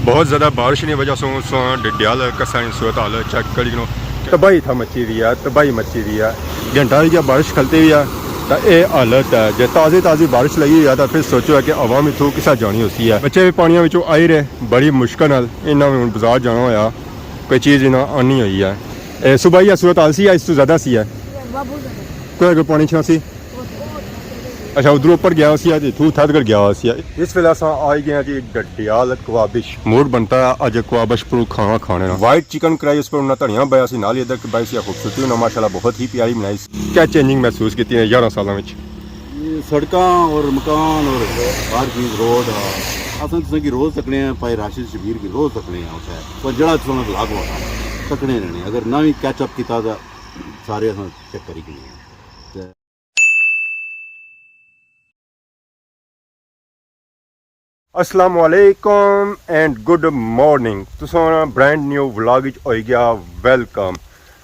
बहुत ज़्यादा बारिश की वजह से डिडियाल कसानी सूरत हाल चेक करी तबाही था मची हुई है, तबाही मची हुई है। घंटा जब बारिश खलती हुई है तो ये हालत है। जो ताज़ी बारिश लगी हुई है तो फिर सोचो है कि आवाम इतों किसा जानी होती है। बच्चे भी पानियों में आई रहे बड़ी मुश्किल नाल इन्होंने हूँ बाजार जाना होया कोई चीज़ इन्हें आनी हुई है। सुबह ही सूरत हाल सी है, इस तो ज़्यादा सी है कोई पानी छा सी। अच्छा उधर ऊपर गया सी अज इतों थद कर गया सी। इस वेले अस आई गए जी डिडियाल कवाबिश मूड बनता है अज कवाबिश पर खाना खाने ना। वाइट चिकन कराई उस पर उन्हें धनिया पाया सी नाल इधर पाई सी खूबसूरती उन्हें माशाल्लाह बहुत ही प्यारी बनाई। क्या चेंजिंग महसूस की 11 सालों में? सड़क और मकान और हर चीज़ रोड असन की रोज़ तकने हैं भाई राशिद शबीर की रोज़ तकने हैं उसे पर जड़ा सोना लाग हुआ तकने रहने अगर ना भी कैचअप किया तो सारे अस चेक करी गए। अस्सलाम वालेकुम एंड गुड मॉर्निंग। तुसा ब्रांड न्यू व्लॉग हो गया वेलकम।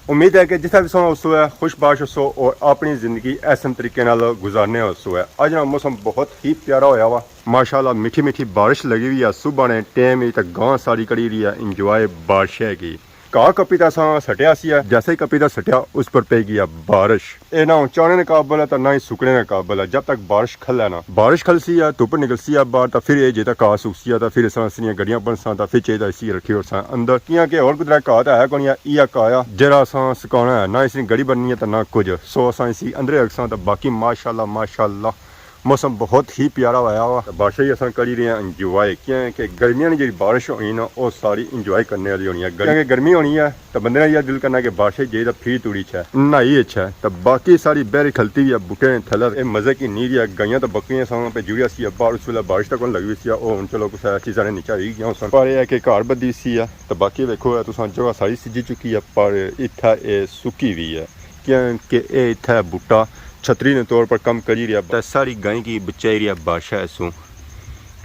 उम्मीद है कि जितना भी सो उसो है खुशबाश हो और अपनी ज़िंदगी ऐसे तरीके नाल गुजारने उसो है। अज ना मौसम बहुत ही प्यारा होया वा माशाल्लाह मीठी मीठी बारिश लगी हुई है। सुबह ने टाइम ही तक गांव सारी करी रही है इंजॉय बारिश है की। कहा कपीता सा सटिया सी है जैसे ही कपीता सटिया उस पर पे गया बारिश। ये ना उचाने काबिल है तो ना ही सुकने काबिल है। जब तक बारिश खल है ना बारिश खल सी है धुप निकल सी है बाहर तो फिर ये जे तक घाह सूख सी है तो फिर असलियाँ गड्डियां बन सा तो फिर चाहिए इसी रखी और सा अंदर किया कि और कुछ घाह तो है कौन या घाह जरा असा सुकाना है ना इसकी गड़ी बननी है तो ना कुछ सो असा इसी अंदर रखसा तो बाकी माशाल्लाह माशाल्लाह मौसम बहुत ही प्यारा होया वा। बारिश ही असा करी रहे हैं इंजॉय क्योंकि गर्मियों की जी बारिश होनी ना वो सारी इंजॉय करने वाली होनी है। गर्मी होनी है तो बंदे ने यह दिल करना कि बारिश जे फिर तुड़ी है नहाई अच्छा है तो बाकी सारी बहरी खलती हुई है बूटे थलर मजे की नीर है। गाइयां तो बकरियां सामने पे जुड़िया सी बाहर उस वेले बारिश तक लगी हुई सी और चलो कुछ चीज़ा ने नीचे आई गया पर यह है कि घर बदी सी है तो बाकी वेखो तुस जगह सारी सिजी चुकी है पर इतना सुकी हुई है क्योंकि ये इतना बूटा छतरी ने तौर पर कम करी रहा। सारी गाय की बचाई रहा बादशाह ऐसू।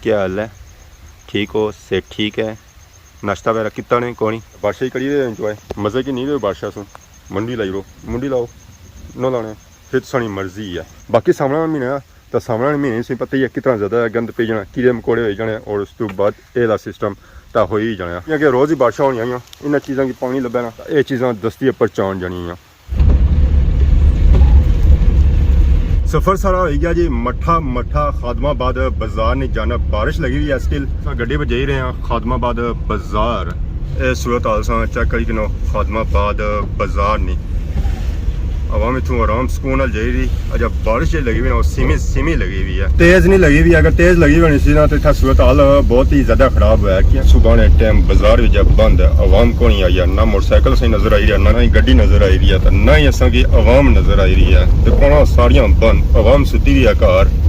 क्या हाल है? ठीक हो से ठीक है? नाश्ता वगैरह कितना ने कौन बादशाही करी रहे इंजॉय मज़े की नहीं रहे बादशाह सू। मंडी लाई रो मंडी लाओ न लाने फिर सारी मर्जी है। बाकी सामने महीना तो सामने महीने से पता ही है कितना ज़्यादा गंद पे जाना कीड़े मकोड़े हो जाने और उस तो बाद एला सिस्टम तो हो ही जाना क्योंकि रोज़ ही बारिशां होनी इन चीज़ों की पानी लभे ना ये चीज़ां दस्ती पहचान जानी। सफ़र सारा हो गया जी मठा मठा खादमाबाद बाजार ने जाना। बारिश लगी हुई है स्टिल गड्डी पर जा रहे हैं खादमाबाद बाजार। सूरत हाल सा चेक करी कि खादमाबाद बाजार नहीं आवाम इतों आराम सुकून जा रही। अच्छा बारिश जो लगी हुई है सिमी सिमी लगी हुई है तेज़ नहीं लगी हुई। अगर तेज़ लगी हुई सी ना तो इतना सूरत हाल बहुत ही ज़्यादा खराब हुआ है कि सुबह ने टाइम बाजार जब बंद है आवाम को नहीं आई है ना मोटरसाइकिल से नजर आई रही है ना ही गड्डी नजर आई रही है तो ना ही असा की आवाम नजर आई रही है। तो कौन सारियां बंद आवाम सुती हुई है घर।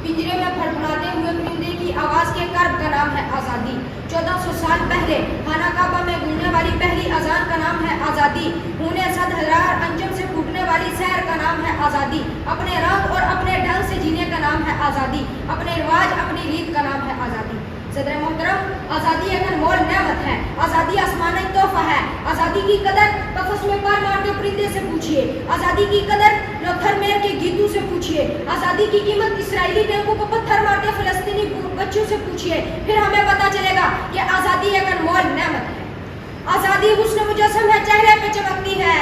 पिंजरे में फड़फड़ाते हुए परिंदे की आवाज के कर्ब का नाम है आज़ादी। 1400 साल पहले खाना काबा में गूंजने वाली पहली अजान का नाम है आज़ादी। ऊने सद हजार अंजम से फूटने वाली सैर का नाम है आज़ादी। अपने रंग और अपने ढंग से जीने का नाम है आज़ादी। अपने रिवाज अपनी रीत का नाम है आज़ादी। सदर मोहतरम आज़ादी एक अनमोल नेमत है। आज़ादी आसमानी तोहफा है। आज़ादी की कदर कफस में पर मारते परिंदे से पूछिए। आज़ादी की कदर लोथर मेर के गीतों से पूछिए। आज़ादी की कीमत इसराइली टैंकों को पत्थर मारते फलस्तीनी बच्चों से पूछिए। फिर हमें पता चलेगा कि आज़ादी एक अनमोल नेमत है। आज़ादी हुस्न मुजस्सम है चेहरे पे चमकती है।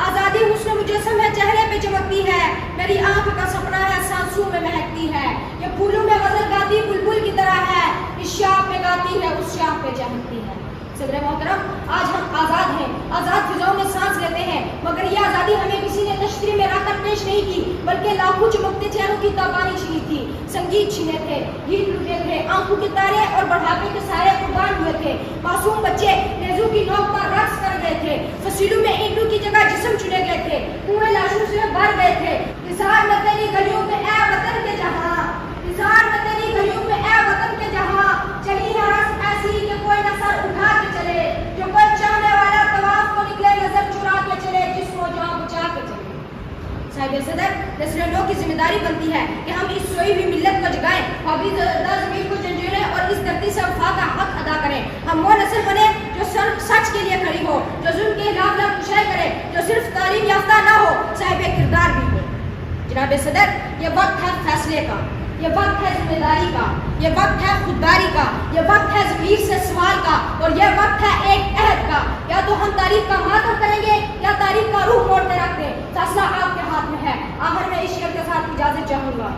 आज़ादी हुस्न मुजस्सम है चेहरे पे चमकती है। मेरी आंख का सपना है सांसों में महकती है। ये फूलों में गजल गाती बुलबुल की तरह है। इस शाह पे गाती है उस शाह पे चमकती है। सदर मोहतरम आज हम आज़ाद हैं। आज़ाद फिजाओं में सांस लेते हैं मगर ये आज़ादी हमें किसी ने तश्तरी में लाकर पेश नहीं की बल्कि लाखों चमकते चेहरों की ताबानी छीनी थी। संगीत छीने थे गीत लुटे थे आंखों के तारे और बढ़ापे के सारे कुर्बान हुए थे। मासूम बच्चे नेज़ों की नोक पर रक्स कर गए थे। फसीलों में ईंटों की जगह जिस्म चुने गए थे। कुएं लाशों से भर गए थे। निसार में तेरी गलियों में ए वतन के जहां निसार में तेरी गलियों में ए वतन के जहां चली है रस ऐसी कि कोई न सर उठा के चले जो कोई चाहने वाला तवाफ को निकले नजर चुरा के चले जिसको जान बचा के चले। साहिब सदर नस्लों की जिम्मेदारी बनती है कि हम इस सोई हुई मिल्लत को जगाएं और ज़मीन को झंझोड़ें और इस धरती से वफा का हक अदा करें। हम वो नस्ल बने जो सच के लिए खड़ी हो जो जुल्म के खिलाफ लड़ाई करे जो सिर्फ तालीम याफ्ता ना हो साहिब किरदार भी हो। जनाब सदर ये वक्त है फैसले का। ये वक्त है जिम्मेदारी का, ये वक्त है खुददारी का, ये वक्त है ज़मीर से सवाल का, और ये वक्त है एक अहद का। या तो हम तारीख का मातम करेंगे या तारीख का रूह मोड़ के रख दें, फैसला आपके हाथ में है। आखिर में इस शेर के साथ इजाजत चाहूँगा।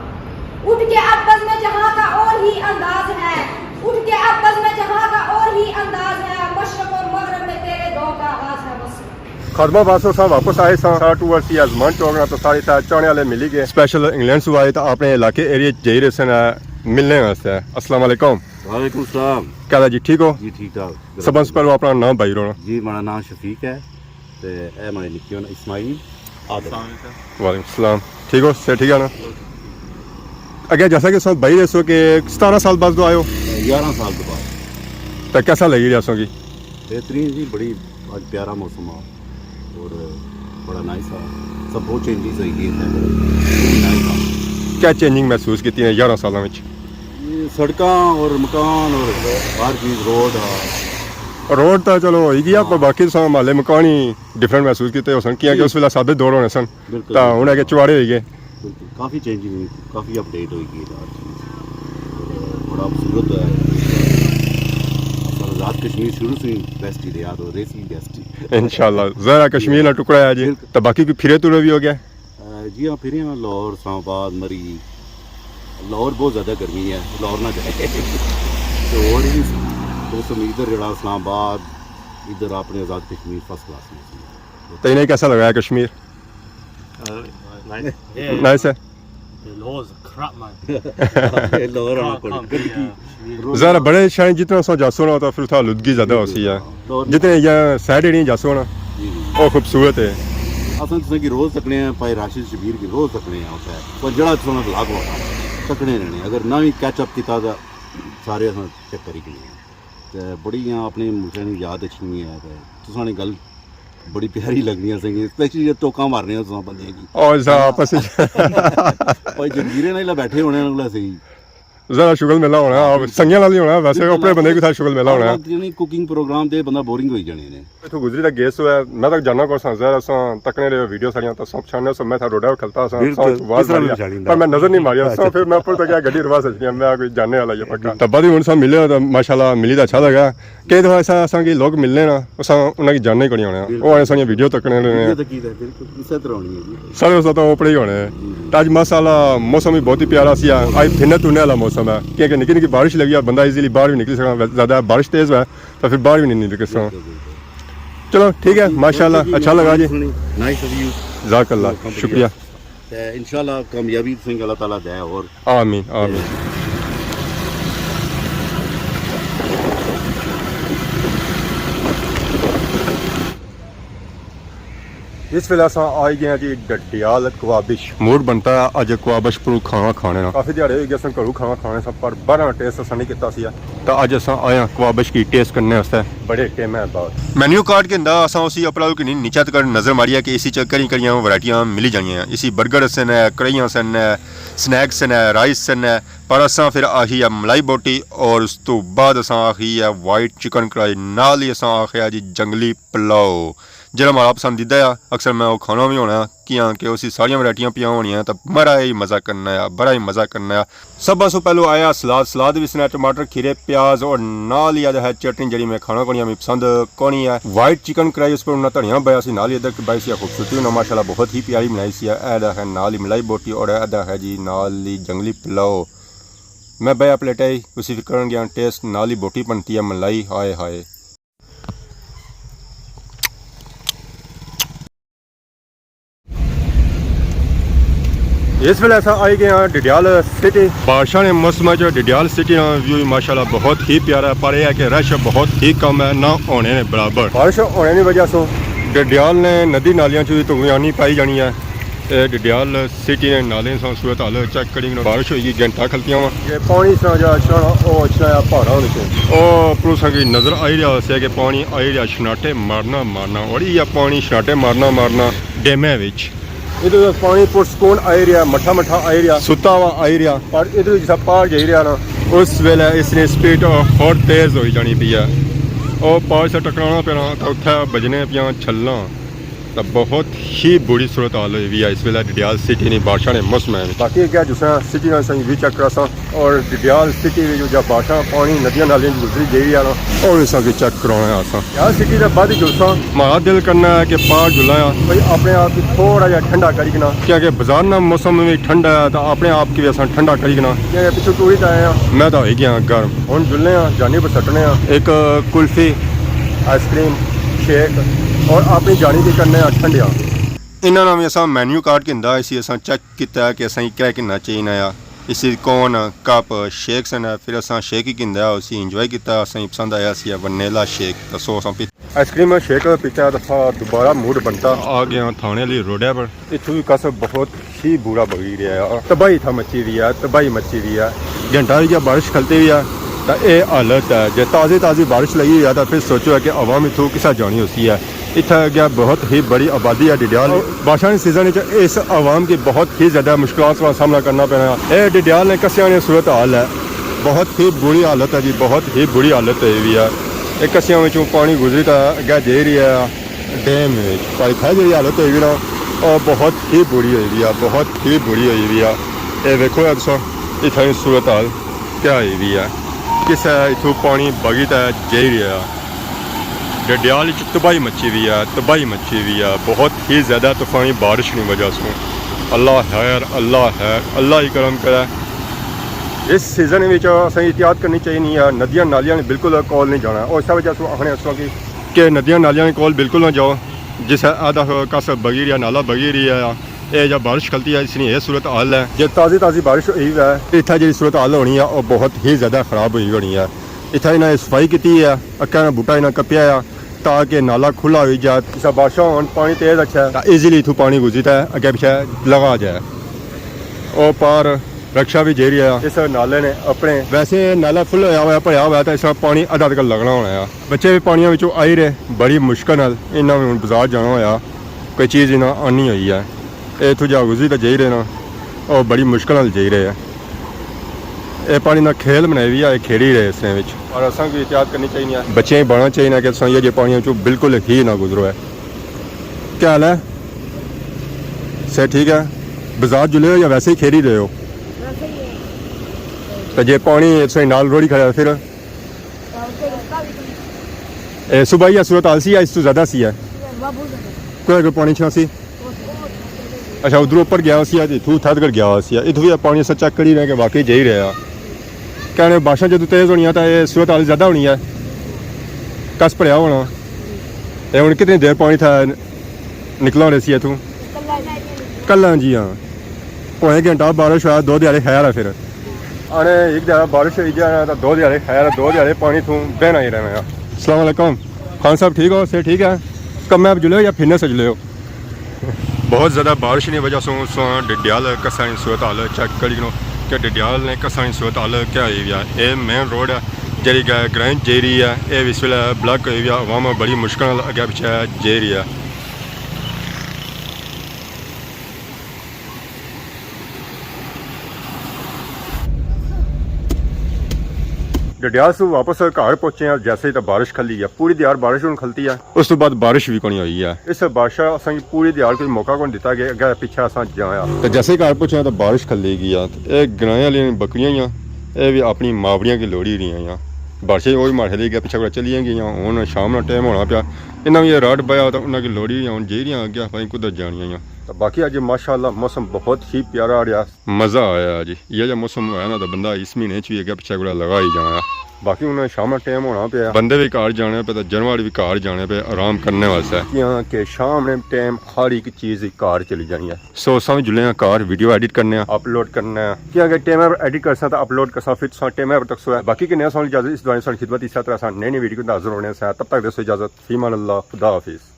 उठ के अब बज़ में जहाँ का और ही अंदाज है, उठ के अब बज़ में जहाँ का और ही अंदाज है, मशरक़ और मग़रिब में तेरे दौर का आगाज़ है। बस खदमा बासो साहब वापस आए सा टूवर्ड्स दी आजमान चौक ना तो सारे साथ चाने वाले मिली गए स्पेशल इंग्लैंड से आए तो अपने इलाके एरिया जाई रहे सन मिलने वास्ते। अस्सलाम वालेकुम। वालेकुम सलाम क्या हाल है जी, ठीक हो? जी ठीक ठाक। सबसे पहले अपना नाम भाई रोना। जी मेरा नाम शफीक है ते ए मेरे निक्के होना इस्माइल आदम। वालेकुम सलाम। ठीक हो? से ठीक है ना? अगे जैसा कि सब भाई रहे कि 17 साल बाद तो आयो 11 साल के बाद तो कैसा लगी रहा की? बेहतरीन जी, बड़ी आज प्यारा मौसम आ और बड़ा नाइस आ, सब बहुत चेंजेस हुई है। क्या चेंजिंग महसूस की 11 सालों में? सड़कां और मकान और हर चीज़ रोड रोड तो चलो हो गया पर बाकी सब माले मकान ही डिफरेंट महसूस किए हो सन कि उस वेला सादे दौर होने सन बिल्कुल तो हूँ अगे चुआड़े हो गए। बिल्कुल काफ़ी चेंजिंग हुई, काफ़ी अपडेट हुई हर चीज़, बड़ा खूबसूरत है। आज़ाद कश्मीर शुरू से बेस्ट ही रहा तो रेसी बेस्ट ही इंशाल्लाह जरा कश्मीर ना टुकड़ा है जी तो बाकी भी फिरे तुरे भी हो गया। जी हाँ, फिर यहाँ लाहौर, इस्लामाबाद, मरी। लाहौर बहुत ज़्यादा गर्मी है, लाहौर ना जाए तो और ही तो इधर जरा इस्लामाबाद इधर अपने आज़ाद कश्मीर फर्स्ट क्लास में। तो इन्हें कैसा लगा है कश्मीर? नाइस है। Laws are crap, man. Lahore जरा बड़े शहर जितना सो जासो ना होता फिर था लुदगी ज़्यादा होती है जितने यहाँ साइड एरिया जासो ना वो खूबसूरत है। असन तुसें कि रोज़ तकने हैं भाई राशिद शबीर की रोज़ तकने हैं होता है पर जड़ा सोना लाग होता तकने रहने अगर ना भी कैचअप किया तो सारे अस चेक करी गए तो बड़ी यहाँ अपने मुल्क की याद अच्छी है तुसा ने गल बड़ी प्यारी लगनी है स्पेशली जब टोका मारने हो तुम बंदे की और आपस भाई जगीरे ना बैठे होने वाला सही जरा शुगल मेला होना संगिया वाली होना वैसे अपने बंदे के साथ शुगल मेला होना कुकिंग प्रोग्राम ते बंदा बोरिंग हो जाने ने इथों गुजरी दा गेस होया मैं तक जाना को जरा सा तकने रे वीडियो सारियां तो सब छाने सब मैं था रोडा खलता सा आवाज पर मैं नजर नहीं मारिया सो फिर मैं ऊपर तक गया गड्डी रवा सच मैं कोई जाने वाला ये पक्का तब बाद हुन सब मिले तो माशाल्लाह मिली दा अच्छा लगा कई दफा ऐसा असा कि लोग मिलने ना उसा उन्हें की जानने कोनी होना ओ आने सारी वीडियो तकने ने बिल्कुल इस तरह होनी है जी सारे उस तो ऊपर ही होने ताज मसाला मौसम भी बहुत ही प्यारा सी आज फिरने तुरने वाला मौसम है क्योंकि निकी निकी बारिश लगी है बंदा इजीली बाहर भी निकल सकता ज़्यादा बारिश तेज है तो फिर बाहर भी नहीं निकल सकता। चलो ठीक है माशाल्लाह अच्छा लगा जी नाइस ऑफ यू जज़ाकल्लाह शुक्रिया इंशाल्लाह कामयाबी से अल्लाह ताला दे और आमीन आमीन। इस वेले अस आई गए जी डडियाल कवाबिश मूड बनता है अज कवाबिश पर खाना खाने ना काफ़ी दिहाड़े हो गए अस घरों खाना खाने सब पर बाहर टेस्ट अस नहीं किया तो अज अस आए हैं कवाबिश की टेस्ट करने वास्ते बड़े टाइम है बाद मेन्यू कार्ड के अंदर अस उसी अपना कि नीचे तक नज़र मारी है कि इसी करी करियां वैरायटियां मिली जानियां इसी बर्गर सन है कढ़ाइयां सन है स्नैक्स सन है राइस सन है पर असा फिर आही है मलाई बोटी और उस तो बाद असा आखी है वाइट चिकन कढ़ाई नाल ही असा आखिया जी जंगली पुलाव जो हमारा पसंदीदा है अक्सर मैं वो खाना भी होना कि उसी सारिया वैरायटियां पिया होनी तो बड़ा ही मज़ा करना है बड़ा ही मज़ा करना है। सब सो पहले आया सलाद भी सना टमाटर खीरे प्याज और नाल ही है चटनी जी मैं खाना कोनी मेरी पसंद कोनी है वाइट चिकन कढ़ाई उस पर उन्हें धनिया पाया नाल ही इधर बाई सी खूबसूरती उन्हें माशाल्लाह बहुत ही प्यारी बनाई सी है नाल ही मलाई बोटी और अदा है जी नाल ही जंगली पुलाव मैं बया प्लेट आई उसी फिर कर गया टेस्ट नाल ही बोटी बनती है मलाई हाय हाय। इस वेले अस आई गए हैं डडियाल सिटी बादशाह ने मौसम डडियाल सिटी का व्यू माशाल्लाह बहुत ही प्यारा है पर यह है कि रश बहुत ही कम है ना होने ने बराबर बारिश होने की वजह से डडियाल ने नदी नालियां धुआनी पाई जानी है डडियाल सिटी ने नाले सूरत हाल चेक करी बारिश हुई घंटा खलतियां वा पानी पहाड़ा पुलिस की नज़र आई रहा है कि पानी आई रहा छनाटे मारना मारना और यह पानी छनाटे मारना मारना डेमे इधर पानी पुरसकून आई रहा मठा मठा आई रहा सुता हुआ आई रहा पर इधर जिस पहाड़ जाई रहा ना उस वेले इसने स्पीड और तेज़ हो जानी पी है और पहाड़ से टकराना पैना तो उत्थे बजने पियां छल्लां ਤਾਂ ਬਹੁਤ ਹੀ ਬੁਰੀ ਸੂਰਤ ਹਾਲ ਹੋਈ ਵੀ ਹੈ ਇਸ ਵੇਲੇ ਡਡਿਆਲ ਸਿਟੀ ਨੇ ਬਾਰਿਸ਼ਾਂ ਨੇ ਮੌਸਮ ਹੈ ਬਾਕੀ क्या जिस तरह सिटी में सही भी चेक करा और डडियाल सिटी में जो जब बारिशां पानी नदियां नालियां गुजरी गई है और इस चेक करवाना असा यार सिटी का बाद जुलसा हमारा दिल करना है कि पार जुला भाई अपने आप की थोड़ा जहा ठंडा करी ना क्योंकि बाजार ना मौसम में ठंडा है तो अपने आप की भी असा ठंडा करी ना पिछले टूरिस्ट आए हैं मैं तो हो गया गर्म हम जुलने जानी पर सटने एक कुल्फी आइसक्रीम शेक और अपनी जानी की करने ठंडिया ਇਹਨਾਂ ਨਾਲ ਵੀ ਅਸਾਂ ਮੈਨੂ ਕਾਰਡ ਕਿੰਦਾ ਸੀ ਅਸਾਂ ਚੈੱਕ ਕੀਤਾ ਕਿ ਅਸਾਂ ਕਿਆ ਕਿੰਨਾ ਚਾਹੀਦਾ ਆ ਇਸੇ ਕੋਨ ਕੱਪ ਸ਼ੇਕਸ ਨੇ ਫਿਰ ਅਸਾਂ ਸ਼ੇਕ ਹੀ ਕਿੰਦਾ ਅਸੀਂ ਇੰਜੋਏ ਕੀਤਾ ਅਸਾਂ ਪਸੰਦ ਆਇਆ ਸੀ ਵਨੀਲਾ ਸ਼ੇਕ ਤਾਂ ਸੋ ਅਸਾਂ ਪੀ ਆਈਸਕ੍ਰੀਮ ਸ਼ੇਕ ਪੀਤਾ ਦਫਾ ਦੁਬਾਰਾ ਮੂਡ ਬਣਤਾ ਆ ਗਿਆ ਥਾਣੇ ਵਾਲੀ ਰੋਡ ਪਰ ਇੱਥੋਂ ਵੀ ਕਸਬ ਬਹੁਤ ਹੀ ਬੁਰਾ ਬਗੀ ਰਿਹਾ ਆ ਤਬਾਹੀ ਥਾ ਮੱਚੀ ਵੀ ਆ ਤਬਾਹੀ ਮੱਚੀ ਵੀ ਆ ਘੰਟਾ ਜਾਂ ਬਾਰਿਸ਼ ਖਲਤੇ ਵੀ ਆ ਤਾਂ ਇਹ ਹਾਲਤ ਹੈ ਜੇ ਤਾਜ਼ੀ ਬਾਰਿਸ਼ ਲਗੀ ਆ ਤਾਂ ਫਿਰ ਸੋਚੋ ਕਿ ਆਵਾਮ ਇਥੋਂ ਕਿਸਾ ਜਾਣੀ ਹੋਸੀ ਹੈ इतना गया बहुत ही बड़ी आबादी है डडियाल बारिश सीजन इस आवाम की बहुत ही ज़्यादा मुश्किलों का सामना करना पड़ रहा है डडियाल ने कसिया ने सूरत हाल है बहुत ही बुरी हालत है जी बहुत ही बुरी हालत है भी है ये कसिया में पानी गुजरी तो अगे दे रही है डैम पाइप है जी हालत हुई ना और बहुत ही बुरी हुई है बहुत ही बुरी हुई भी है ये देखो इतना सूरत हाल क्या हुई भी है किस इतों पानी बगी तो जे रहा है डडियाल तबाही मची हुई है तबाही मची हुई है बहुत ही ज़्यादा तूफ़ानी बारिश की वजह से अल्लाह है अल्लाह ही करम करे इस सीज़न में एहतियात करनी चाहिए नदियाँ नालियाँ ने बिल्कुल कोल नहीं जाना और इस वजह से आखने इस कि नदियाँ नालियाँ ने कोल बिल्कुल ना जाओ जिस आधा कस बगी रहा नाला बगी रही है ये जब बारिश खलती है इसलिए ये सूरत हाल है जो ताज़ी बारिश हुई है इतना जी सूरत हाल होनी है और बहुत ही ज़्यादा ख़राब हुई होनी है इतना इन्हें सफाई की है अक्का बूटा इन्हें कपिया है ताकि नाला खुला हो जाए जिस बारिशा हो पानी तेज अच्छा है ईजिली इतों पानी गुजरता है अगे पिछे लगा जाए और पार रक्षा भी जेरी है इस नाले ने अपने वैसे नाला फुल होया हुआ भरया हुआ तो इस पानी अद्धा तक लगना होना है बच्चे भी पानियों में आई रहे बड़ी मुश्किल नाल इन्हों भी हुण बाजार जाना होया कोई चीज़ इन्हें आनी हुई है इतों जा गुजरी तो जाई रहे ना और बड़ी मुश्किल नाल जाई रहे है ये पानी ना खेल बनाई भी है खेड़ी रहे इसमें और असा भी एहतियात करनी चाहिए बच्चे ही बढ़ना चाहिए कि असा ये पानी बिल्कुल ही ना गुजरो है क्या हाल है सर ठीक है बाजार जुले हो या वैसे ही खेड़ी रहे हो तो जे पानी सही नाल रोड़ी खड़ा फिर सुबह या सूरत हाल सी या इस तो ज़्यादा सी है कोई पानी छियासी अच्छा उधर ऊपर गया सी इतों थद कर गया सी इतों भी पानी अस चेक करी रहे कि वाकई जा ही रहा कहने बारिशां जो तेज़ होनी तो ये सूरत हाल ज़्यादा होनी है कस भरिया होना ये हूँ कितनी देर पानी था निकला होने से इतों कल जी हाँ पौने घंटा बारिश हुआ 2 दिहाड़े खैर है फिर आने एक दिहाड़ा बारिश हुई जाए तो 2 दिहाड़े खैर 2 दिहाड़े पानी तू बहना ही रहना। अस्सलाम वालेकुम खान साहब ठीक हो से ठीक है कम में आप जुले हो या फिरने से जुले हो बहुत ज़्यादा बारिश की वजह से डडियाल कसानी सूरत हाल चेक करी कि डडियाल ने कसानी सूरत हाल क्या हुई है ये मेन रोड है जी ग्रांट जे रही है ये इस वे ब्लॉक हुई है आवाम बड़ी मुश्किल अगे पिछे जे रही है डडियाल से वापस घर पहुंचे हैं जैसे ही तो बारिश खली है पूरी दिहाड़ बारिश हूँ खलती है उस तो बाद बारिश भी कोनी हुई है इस बारिश असा पूरी दिहाड़ कोई मौका को दिता गया अगर पिछे असा जाया तो जैसे घर पहुंचे तो बारिश खली गई है ये ग्रां वाली बकरियां ये भी अपनी मावड़ियां की लोड़ी रही हैं बारिश वही मारे ली गया पिछे को चलिया गई हूँ शाम का टाइम होना पाया इन्हें भी राड पाया तो उन्होंने की लोड़ी हूँ जेरियां अगे भाई कुदरत जानिया तो बाकी अज माशाअल्लाह मौसम बहुत ही प्यारा रहा मज़ा आया अज ये जो मौसम होया ना तो बंदा इस महीने भी अगे पिछे को लगा ही जाना बाकी उन्हें शाम टाइम होना पाया बंदे भी घर जाने पे तो जानवर भी घर जाने पे आराम करने वास्ते कि शाम टाइम हर एक चीज़ घर चली जानी है सो समझ जुले घर वीडियो एडिट करने अपलोड करना कि अगर टाइम पर एडिट कर सकता अपलोड कर सकता फिर टाइम पर तक सो है बाकी कि नया इजाजत इस दौरान खिदमत इस तरह नई वीडियो को हाजिर होने से तब तक दो इजाजत फीमान अल्लाह खुदा हाफिज़।